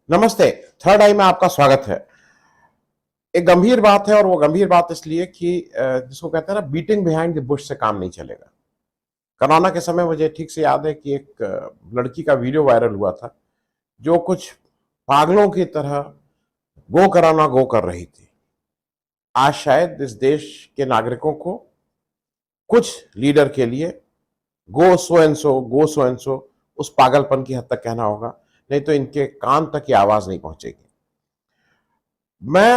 नमस्ते। थर्ड आई में आपका स्वागत है। एक गंभीर बात है और वो गंभीर बात इसलिए कि जिसको कहते हैं ना, बीटिंग बिहाइंड द बुश से काम नहीं चलेगा। कोरोना के समय मुझे ठीक से याद है कि एक लड़की का वीडियो वायरल हुआ था जो कुछ पागलों की तरह गो कोरोना गो कर रही थी। आज शायद इस देश के नागरिकों को कुछ लीडर के लिए गो so and so, go so and so उस पागलपन की हद तक कहना होगा, नहीं तो इनके कान तक ये आवाज नहीं पहुंचेगी। मैं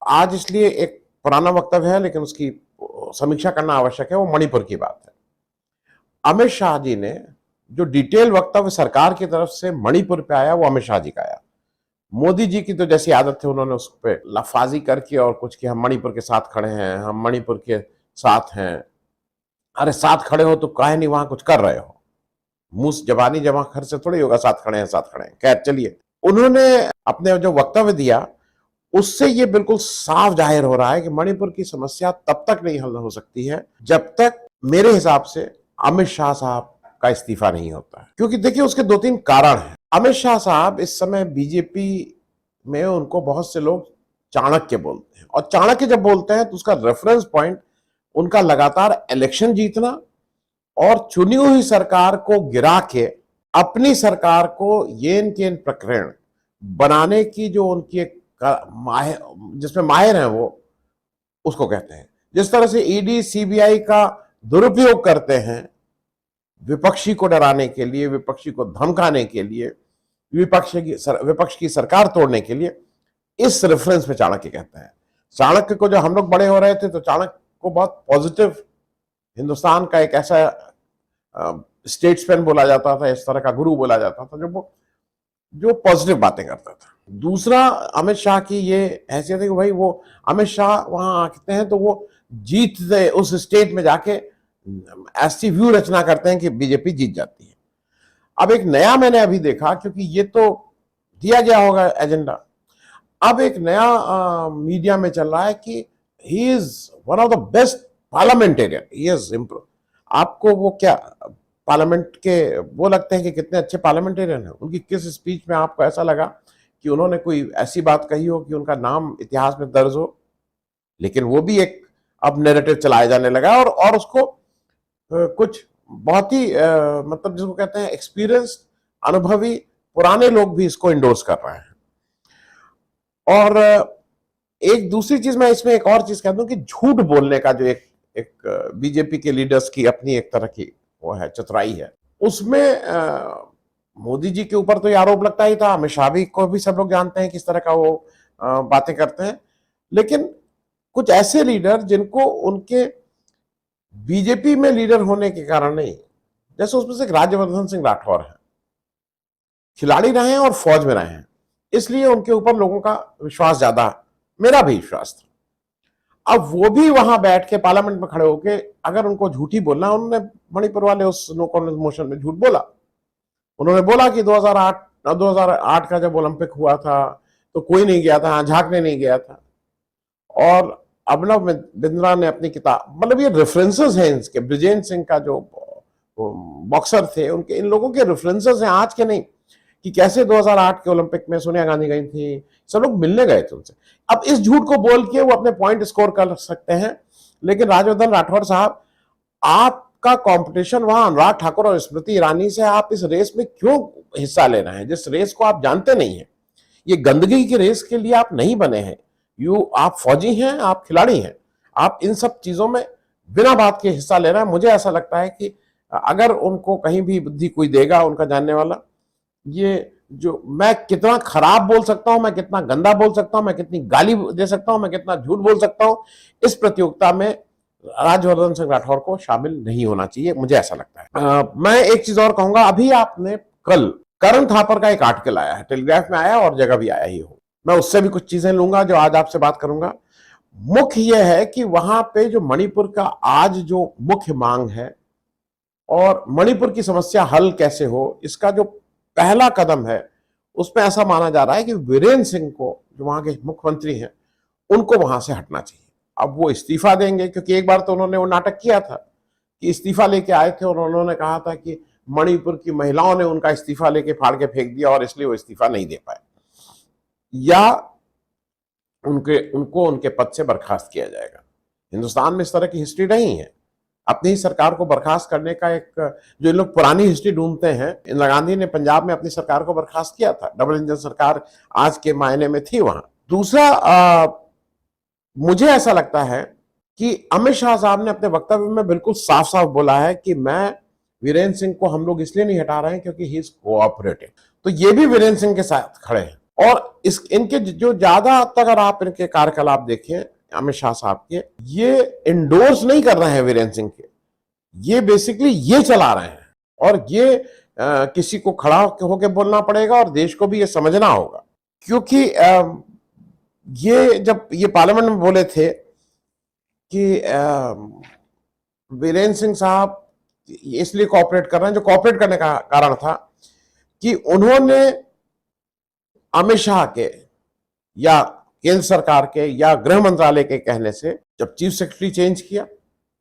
आज इसलिए एक पुराना वक्तव्य है लेकिन उसकी समीक्षा करना आवश्यक है। वो मणिपुर की बात है। अमित शाह जी ने जो डिटेल वक्तव्य सरकार की तरफ से मणिपुर पे आया, वो अमित शाह जी का आया। मोदी जी की तो जैसी आदत थी, उन्होंने उस पर लफाजी करके और कुछ कि हम मणिपुर के साथ खड़े हैं, हम मणिपुर के साथ हैं। अरे साथ खड़े हो तो काहे नहीं वहां कुछ कर रहे हो? मुंह जबानी जमा खर्च से थोड़ी होगा साथ खड़े हैं साथ खड़े हैं। खैर चलिए, उन्होंने अपने जो वक्तव्य दिया उससे ये बिल्कुल साफ जाहिर हो रहा है कि मणिपुर की समस्या तब तक नहीं हल हो सकती है जब तक मेरे हिसाब से अमित शाह साहब का इस्तीफा नहीं होता है। क्योंकि देखिए, उसके दो तीन कारण हैं। अमित शाह साहब इस समय बीजेपी में, उनको बहुत से लोग चाणक्य बोलते हैं, और चाणक्य जब बोलते हैं तो उसका रेफरेंस पॉइंट उनका लगातार इलेक्शन जीतना और चुनी हुई सरकार को गिरा के अपनी सरकार को येन केन प्रकरण बनाने की जो उनकी एक जिसमें माहिर हैं वो, उसको कहते हैं। जिस तरह से ईडी सीबीआई का दुरुपयोग करते हैं विपक्षी को डराने के लिए, विपक्षी को धमकाने के लिए, विपक्ष की सरकार तोड़ने के लिए, इस रेफरेंस में चाणक्य कहते हैं। चाणक्य को जब हम लोग बड़े हो रहे थे तो चाणक्य को बहुत पॉजिटिव, हिंदुस्तान का एक ऐसा स्टेट्समैन बोला जाता था, इस तरह का गुरु बोला जाता था जो पॉजिटिव बातें करता था। दूसरा, अमित शाह की ये हैसियत है कि भाई वो अमित शाह वहां आते हैं तो वो जीतते उस स्टेट में जाके ऐसी व्यू रचना करते हैं कि बीजेपी जीत जाती है। अब एक नया मैंने अभी देखा, क्योंकि ये तो दिया गया होगा एजेंडा, अब एक नया मीडिया में चल रहा है कि he is one of the best parliamentarian, he is improve. आपको वो क्या पार्लियामेंट के वो लगते हैं कि कितने अच्छे पार्लियामेंटेरियन हैं? उनकी किस स्पीच में आपको ऐसा लगा कि उन्होंने कोई ऐसी बात कही हो कि उनका नाम इतिहास में दर्ज हो? लेकिन वो भी एक अब नैरेटिव चलाया जाने लगा, और उसको कुछ बहुत ही मतलब जिसको कहते हैं एक्सपीरियंस, अनुभवी पुराने लोग भी इसको इंडोर्स कर रहे हैं। और एक दूसरी चीज मैं इसमें एक और चीज कह दूं कि झूठ बोलने का जो एक बीजेपी के लीडर्स की अपनी एक तरह की वो है, चतुराई है, उसमें मोदी जी के ऊपर तो ये आरोप लगता ही था। अमित शाह भी को भी सब लोग जानते हैं किस तरह का वो बातें करते हैं। लेकिन कुछ ऐसे लीडर जिनको उनके बीजेपी में लीडर होने के कारण नहीं, जैसे उसमें से राज्यवर्धन सिंह राठौर है, खिलाड़ी रहे हैं और फौज में रहे हैं, इसलिए उनके ऊपर लोगों का विश्वास ज्यादा, मेरा भी विश्वास था। अब वो भी वहां बैठ के पार्लियामेंट में खड़े होके अगर उनको झूठी बोलना, उन्होंने मणिपुर वाले उस नो कॉन्फिडेंस मोशन में झूठ बोला। उन्होंने बोला कि 2008 का जब ओलंपिक हुआ था तो कोई नहीं गया था, झांकने नहीं गया था। और अभिनव बिंद्रा ने अपनी किताब, मतलब ये रेफरेंसेस हैं इसके, ब्रिजेंद्र सिंह का जो बॉक्सर थे, उनके, इन लोगों के रेफरेंसेस हैं, आज के नहीं, कि कैसे 2008 के ओलंपिक में सोनिया गांधी गई थी, सब लोग मिलने गए थे उनसे। अब इस झूठ को बोल के वो अपने पॉइंट स्कोर कर सकते हैं। लेकिन राज्यवर्धन राठौर साहब, आपका कंपटीशन वहां अनुराग ठाकुर और स्मृति ईरानी से, आप इस रेस में क्यों हिस्सा ले रहे हैं जिस रेस को आप जानते नहीं है? ये गंदगी की रेस के लिए आप नहीं बने हैं। आप फौजी हैं, आप खिलाड़ी हैं, आप इन सब चीजों में बिना बात के हिस्सा ले रहे हैं। मुझे ऐसा लगता है कि अगर उनको कहीं भी बुद्धि कोई देगा, उनका जानने वाला, ये जो मैं कितना खराब बोल सकता हूं, मैं कितना गंदा बोल सकता हूं, मैं कितनी गाली दे सकता हूं, मैं कितना झूठ बोल सकता हूं, इस प्रतियोगिता में राज्यवर्धन सिंह राठौर को शामिल नहीं होना चाहिए, मुझे ऐसा लगता है। मैं एक चीज और कहूंगा, अभी आपने कल करण थापर का एक आर्टिकल आया है, टेलीग्राफ में आया और जगह भी आया ही हो, मैं उससे भी कुछ चीजें लूंगा जो आज आपसे बात करूंगा। मुख्य यह है कि वहां पे जो मणिपुर का आज जो मुख्य मांग है और मणिपुर की समस्या हल कैसे हो, इसका जो पहला कदम है, उसमें ऐसा माना जा रहा है कि वीरेंद्र सिंह को, जो वहां के मुख्यमंत्री हैं, उनको वहां से हटना चाहिए। अब वो इस्तीफा देंगे, क्योंकि एक बार तो उन्होंने वो नाटक किया था कि इस्तीफा लेके आए थे और उन्होंने कहा था कि मणिपुर की महिलाओं ने उनका इस्तीफा लेके फाड़ के फेंक दिया और इसलिए वो इस्तीफा नहीं दे पाए, या उनको उनके पद से बर्खास्त किया जाएगा। हिंदुस्तान में इस तरह की हिस्ट्री नहीं है। अपनी ही सरकार को बर्खास्त करने का एक, जो इन लोग पुरानी हिस्ट्री ढूंढते हैं, इंदिरा गांधी ने पंजाब में अपनी सरकार को बर्खास्त किया था। डबल इंजन सरकार आज के मायने में थी वहां। दूसरा, मुझे ऐसा लगता है कि अमित शाह साहब ने अपने वक्तव्य में बिल्कुल साफ साफ बोला है कि मैं वीरेंद्र सिंह को हम लोग इसलिए नहीं हटा रहे हैं क्योंकि ही इज कोऑपरेटिव। तो ये भी वीरेंद्र सिंह के साथ खड़े हैं। और इनके जो ज्यादा अगर आप इनके कार्यकलाप देखें अमित शाह साहब के, ये इंडोर्स नहीं कर रहे हैं वीरेंद्र सिंह के, ये बेसिकली ये चला रहे हैं। और ये किसी को खड़ा होकर बोलना पड़ेगा और देश को भी ये समझना होगा, क्योंकि ये जब ये पार्लियामेंट में बोले थे कि वीरेंद्र सिंह साहब इसलिए कोऑपरेट कर रहे हैं, जो कोऑपरेट करने का कारण था कि उन्होंने अमित शाह के या केंद्र सरकार के या गृह मंत्रालय के कहने से जब चीफ सेक्रेटरी चेंज किया,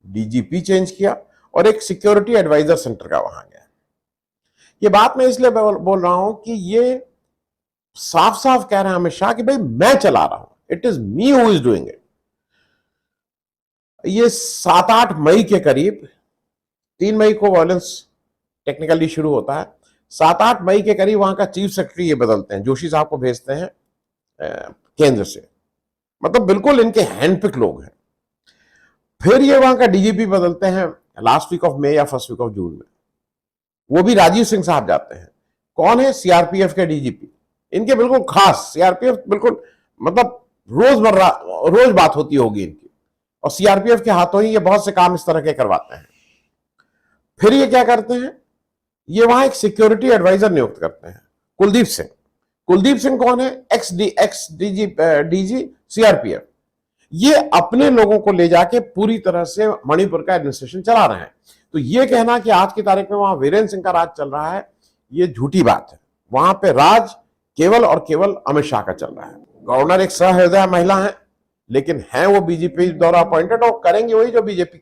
डीजीपी चेंज किया और एक सिक्योरिटी एडवाइजर सेंटर का वहां गया। ये बात मैं इसलिए बोल रहा हूं कि ये साफ साफ कह रहे हैं अमित शाह कि भाई मैं चला रहा हूं, it is me who is doing it. ये 7-8 मई के करीब, 3 मई को वायलेंस टेक्निकली शुरू होता है, 7-8 मई के करीब वहां का चीफ सेक्रेटरी ये बदलते हैं, जोशी साहब को भेजते हैं केंद्र से, मतलब बिल्कुल इनके हैंडपिक लोग हैं। फिर ये वहां का डीजीपी बदलते हैं लास्ट वीक ऑफ मई या फर्स्ट वीक ऑफ जून में, वो भी राजीव सिंह साहब जाते हैं। कौन है? सीआरपीएफ के डीजीपी, इनके बिल्कुल खास, सीआरपीएफ बिल्कुल मतलब रोज बात होती होगी इनकी, और सीआरपीएफ के हाथों ही ये बहुत से काम इस तरह के करवाते हैं। फिर ये क्या करते हैं, ये वहां एक सिक्योरिटी एडवाइजर नियुक्त करते हैं, कुलदीप सिंह। कुलदीप सिंह कौन है? X DG CRPF. ये अपने लोगों को ले जाके पूरी तरह से मणिपुर का एडमिनिस्ट्रेशन चला रहे हैं। तो ये कहना कि आज की तारीख में वहां वीरेंद्र सिंह का राज चल रहा है, ये झूठी बात है। वहां पे राज केवल और केवल अमित शाह का चल रहा है। गवर्नर एक सहृदय महिला है, लेकिन है वो बीजेपी द्वारा अपॉइंटेड, और करेंगे वही जो बीजेपी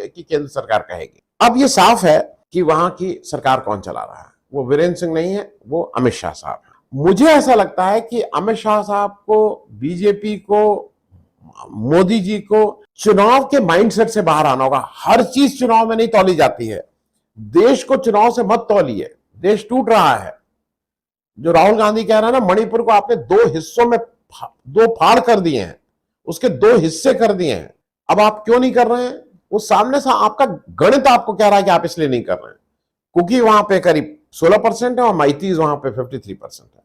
की केंद्र सरकार कहेगी। अब ये साफ है कि वहां की सरकार कौन चला रहा है, वो वीरेंद्र सिंह नहीं है, वो अमित शाह साहब है। मुझे ऐसा लगता है कि अमित शाह साहब को, बीजेपी को, मोदी जी को चुनाव के माइंडसेट से बाहर आना होगा। हर चीज चुनाव में नहीं तौली जाती है। देश को चुनाव से मत तौलिए, देश टूट रहा है। जो राहुल गांधी कह रहा है ना, मणिपुर को आपने 2 हिस्सों में 2 फाड़ कर दिए हैं, उसके 2 हिस्से कर दिए हैं। अब आप क्यों नहीं कर रहे हैं? वो सामने से आपका गणित आपको कह रहा है कि आप इसलिए नहीं कर रहे हैं। क्योंकि वहां पे करीब 16% है और मैतीज वहां पे 53% है।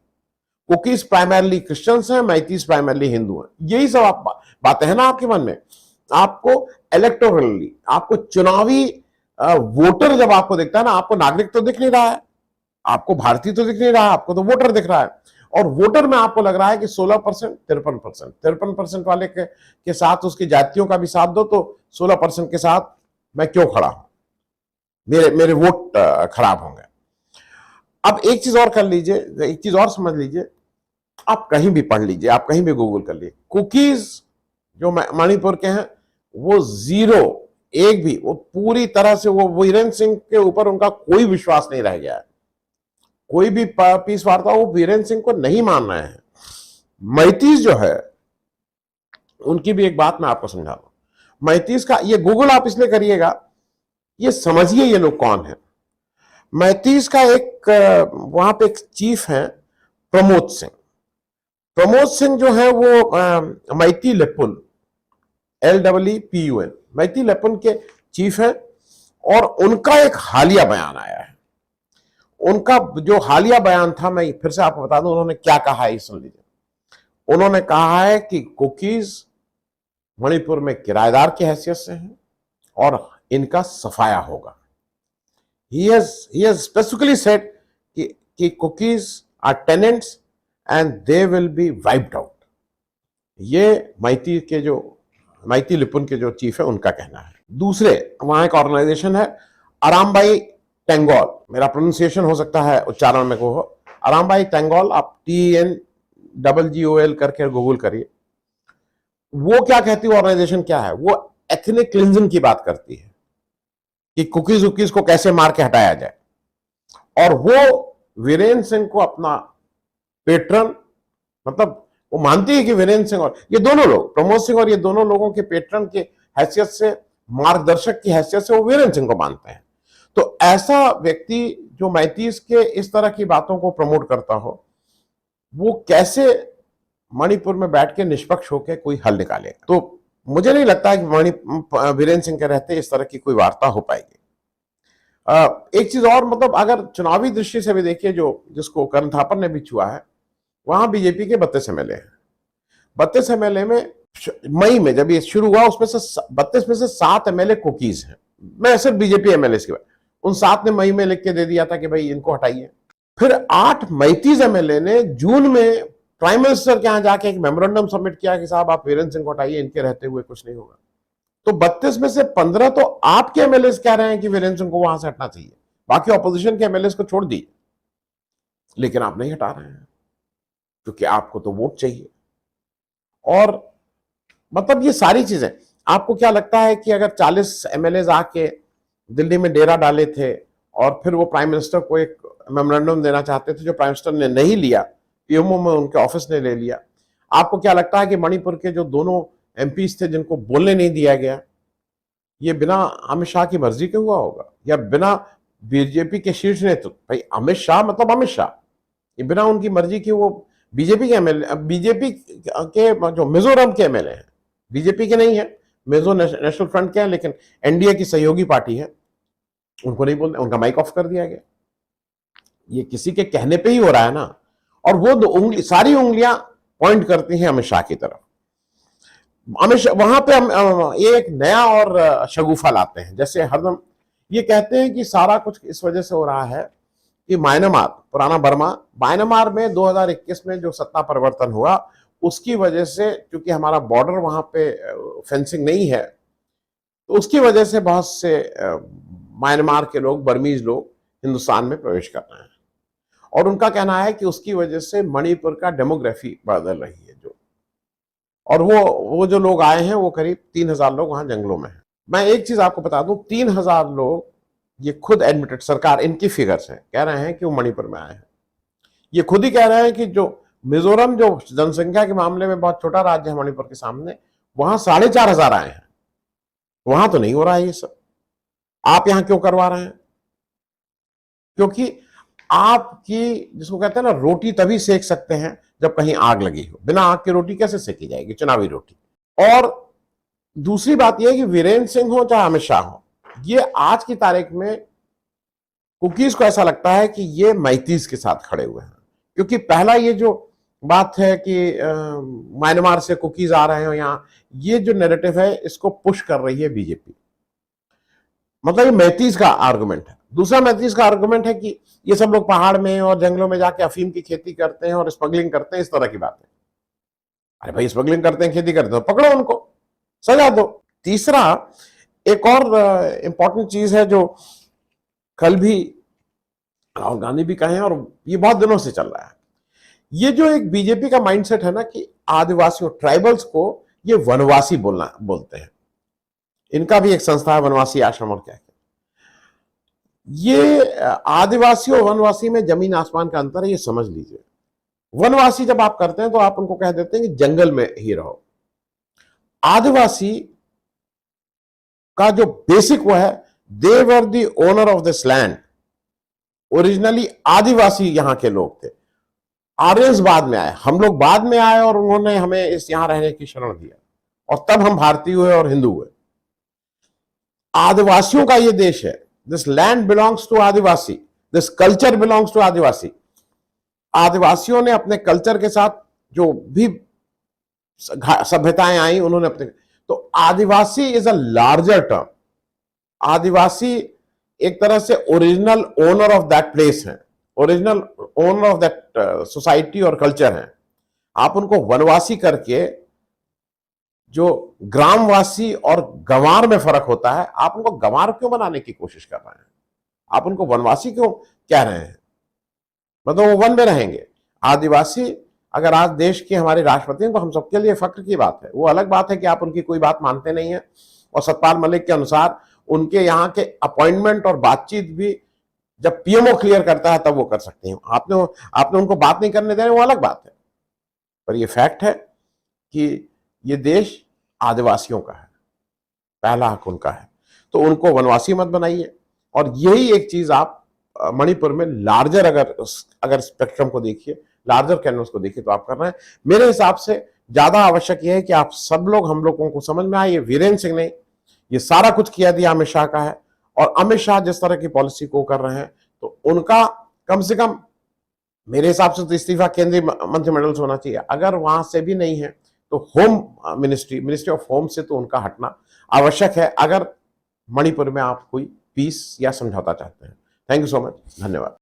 कुकीज प्राइमरली क्रिश्चियंस हैं, मैतीज प्राइमरली हिंदू हैं। यही सब बातें हैं ना आपके मन में। आपको इलेक्टोरली, आपको चुनावी वोटर जब आपको दिखता है ना, आपको नागरिक तो दिख नहीं रहा है, आपको भारतीय तो दिख नहीं रहा है, आपको तो वोटर दिख रहा है। और वोटर में आपको लग रहा है कि 16%, 53% वाले के साथ उसकी जातियों का भी साथ दो, तो 16% के साथ मैं क्यों खड़ा हूं, मेरे वोट खराब होंगे। अब एक चीज और कर लीजिए, एक चीज और समझ लीजिए, आप कहीं भी पढ़ लीजिए, आप कहीं भी गूगल कर लीजिए, कुकीज जो मणिपुर के हैं वो 0, एक भी, वो पूरी तरह से वो वीरेंद्र सिंह के ऊपर उनका कोई विश्वास नहीं रह गया है। कोई भी पीस वार्ता वो वीरेंद्र सिंह को नहीं मान रहे हैं। मैतीज जो है, उनकी भी एक बात मैं आपको समझा दूं। मैतीज का ये गूगल आप इसलिए करिएगा, ये समझिए ये लोग कौन है। मैतीज का एक वहां पे एक चीफ है प्रमोद सिंह। प्रमोद सिंह जो है वो मैती लेपुन, LEEPUN, मैती लेपुन के चीफ है। और उनका एक हालिया बयान आया है। उनका जो हालिया बयान था, मैं फिर से आपको बता दूं उन्होंने क्या कहा है, सुन लीजिए। उन्होंने कहा है कि कुकीज मणिपुर में किराएदार की हैसियत से हैं और इनका सफाया होगा। He has specifically said कि cookies are tenants and they will be wiped out। ये मैती लिपुन के जो चीफ है उनका कहना है। दूसरे, वहां एक ऑर्गेनाइजेशन है अरामबाई टेंगोल, मेरा प्रोनाउंसिएशन हो सकता है उच्चारण में को हो, अरामबाई टेंगोल, आप TNGGOL करके गूगल करिए। वो क्या कहती है, ऑर्गेनाइजेशन क्या है, वो एथनिक क्लिंजिंग की बात करती है कि कुकीज को कैसे मार के हटाया जाए। और वो वीरेंद्र सिंह को अपना पेट्रन, मतलब वो मानती है कि वीरेंद्र सिंह और ये दोनों लोग, प्रमोद सिंह और ये दोनों लोगों के पेट्रन की हैसियत से, मार्गदर्शक की हैसियत से वो वीरेंद्र सिंह को मानते हैं। तो ऐसा व्यक्ति जो 35 के इस तरह की बातों को प्रमोट करता हो, वो कैसे मणिपुर में बैठ के निष्पक्ष होकर कोई हल निकालेगा? तो मुझे नहीं लगता है कि वीरेंद्र सिंह के रहते इस तरह की कोई वार्ता हो पाएगी। एक चीज और, मतलब अगर चुनावी दृष्टि से भी देखिए, जो जिसको करण थापर ने भी छुआ है, वहां बीजेपी के 32 एमएलए हैं। 32 एमएलए में मई में जब ये शुरू हुआ, उसमें से 32 में से 7 एमएलए कुकीज हैं। मैं सिर्फ बीजेपी एमएलए की बात, उन 7 ने मई में लिख के दे दिया था कि भाई इनको हटाइए। फिर 8 35 एमएलए ने जून में प्राइम मिनिस्टर के यहां जाके एक मेमोरेंडम सबमिट किया कि साहब आप वीरेंद्र सिंह को हटाइए, इनके रहते हुए कुछ नहीं होगा। तो 32 में से 15 तो आपके एमएलए कह रहे हैं कि वीरेंद्र सिंह को वहां से हटना चाहिए, बाकी ऑपोजिशन के एमएलए को छोड़ दिए, लेकिन आप नहीं हटा रहे हैं क्योंकि आपको तो वोट चाहिए। और मतलब ये सारी चीजें, आपको क्या लगता है कि अगर 40 एमएलए आके दिल्ली में डेरा डाले थे और फिर वो प्राइम मिनिस्टर को एक मेमोरेंडम देना चाहते थे जो प्राइम मिनिस्टर ने नहीं लिया, पीएमओ में उनके ऑफिस ने ले लिया, आपको क्या लगता है कि मणिपुर के जो दोनों एमपीज थे जिनको बोलने नहीं दिया गया, ये बिना अमित शाह की मर्जी के हुआ होगा या बिना बीजेपी के शीर्ष नेतृत्व? भाई अमित शाह मतलब अमित शाह, ये बिना उनकी मर्जी की वो बीजेपी के एमएलए, बीजेपी के जो मिजोरम के एमएलए हैं, बीजेपी के नहीं है, मिजो नेशनल फ्रंट के हैं, लेकिन एनडीए की सहयोगी पार्टी है, उनको नहीं बोलना, उनका माइक ऑफ कर दिया गया। ये किसी के कहने पे ही हो रहा है ना। और वो सारी उंगलियां पॉइंट करती हैं अमित शाह की तरफ। अमित शाह वहां पे ये एक नया और शगुफा लाते हैं, जैसे हरदम ये कहते हैं कि सारा कुछ इस वजह से हो रहा है कि म्यांमार, पुराना बर्मा, म्यांमार में 2021 में जो सत्ता परिवर्तन हुआ उसकी वजह से, क्योंकि हमारा बॉर्डर वहां पे फेंसिंग नहीं है, तो उसकी वजह से बहुत से म्यांमार के लोग, बर्मीज लोग हिंदुस्तान में प्रवेश कर रहे हैं। और उनका कहना है कि उसकी वजह से मणिपुर का डेमोग्राफी बदल रही है जो, और वो जो लोग आए हैं वो करीब 3000 लोग वहां जंगलों में हैं। मैं एक चीज आपको बता दूं, 3000 लोग, ये खुद एडमिटेड, सरकार इनकी फिगर्स हैं, कह रहे हैं कि वो मणिपुर में आए हैं। ये खुद ही कह रहे हैं कि जो मिजोरम, जो जनसंख्या के मामले में बहुत छोटा राज्य है मणिपुर के सामने, वहां 4500 आए हैं, वहां तो नहीं हो रहा है ये सब। आप यहां क्यों करवा रहे हैं? क्योंकि आपकी, जिसको कहते हैं ना, रोटी तभी सेक सकते हैं जब कहीं आग लगी हो, बिना आग की रोटी कैसे सेकी जाएगी, चुनावी रोटी। और दूसरी बात यह है कि वीरेंद्र सिंह हो चाहे अमित शाह हो, ये आज की तारीख में कुकीज को ऐसा लगता है कि ये 35 के साथ खड़े हुए हैं। क्योंकि पहला ये जो बात है कि म्यांमार से कुकीज आ रहे हैं यहां, ये जो नैरेटिव है इसको पुश कर रही है बीजेपी, मतलब ये 35 का आर्गुमेंट है। दूसरा 35 का आर्गुमेंट है कि ये सब लोग पहाड़ में और जंगलों में जाके अफीम की खेती करते हैं और स्मगलिंग करते हैं, इस तरह की बात है। अरे भाई, स्मगलिंग करते हैं, खेती करते हैं, पकड़ो उनको, सजा दो। तीसरा एक और इंपॉर्टेंट चीज है जो कल भी राहुल गांधी भी कहे और ये बहुत दिनों से चल रहा है, ये जो एक बीजेपी का माइंडसेट है ना कि आदिवासियों, ट्राइबल्स को ये वनवासी बोलते हैं। इनका भी एक संस्था है वनवासी आश्रम और क्या, ये आदिवासी और वनवासी में जमीन आसमान का अंतर है, ये समझ लीजिए। वनवासी जब आप करते हैं तो आप उनको कह देते हैं कि जंगल में ही रहो। आदिवासी का जो बेसिक वो है, they were the owner of this land. Originally आदिवासी यहां के लोग थे, आर्यंस बाद में आए, हम लोग बाद में आए और उन्होंने हमें इस यहां रहने की शरण दिया और तब हम भारतीय हुए और हिंदू हुए। आदिवासियों का ये देश है, दिस लैंड बिलोंग्स टू आदिवासी, दिस कल्चर बिलोंग्स टू आदिवासी। आदिवासियों ने अपने कल्चर के साथ जो भी सभ्यताएं आई उन्होंने अपने, तो आदिवासी इज अ लार्जर टर्म। आदिवासी एक तरह से original owner of that place है, original owner of that society और कल्चर है। आप उनको वनवासी करके, जो ग्रामवासी और गंवार में फर्क होता है, आप उनको गंवार क्यों बनाने की कोशिश कर रहे हैं? आप उनको वनवासी क्यों कह रहे हैं? मतलब वो वन में रहेंगे। आदिवासी अगर आज देश के हमारे राष्ट्रपति हैं तो हम सबके लिए फक्र की बात है। वो अलग बात है कि आप उनकी कोई बात मानते नहीं है, और सतपाल मलिक के अनुसार उनके यहाँ के अपॉइंटमेंट और बातचीत भी जब पीएमओ क्लियर करता है तब वो कर सकते हैं। आपने उनको बात नहीं करने दे रहे, वो अलग बात है, पर ये फैक्ट है कि ये देश आदिवासियों का है, पहला हक उनका है, तो उनको वनवासी मत बनाइए। और यही एक चीज आप मणिपुर में लार्जर अगर स्पेक्ट्रम को देखिए, लार्जर कैनवस को देखिए, तो आप कर रहे हैं। मेरे हिसाब से ज्यादा आवश्यक यह है कि आप सब लोग, हम लोगों को समझ में आए, ये वीरेंद्र सिंह ने ये सारा कुछ किया दिया अमित शाह का है, और अमित शाह जिस तरह की पॉलिसी को कर रहे हैं, तो उनका कम से कम मेरे हिसाब से तो इस्तीफा केंद्रीय मंत्रिमंडल से होना चाहिए। अगर वहां से भी नहीं है तो होम मिनिस्ट्री ऑफ होम से तो उनका हटना आवश्यक है, अगर मणिपुर में आप कोई पीस या समझौता चाहते हैं। थैंक यू सो मच, धन्यवाद।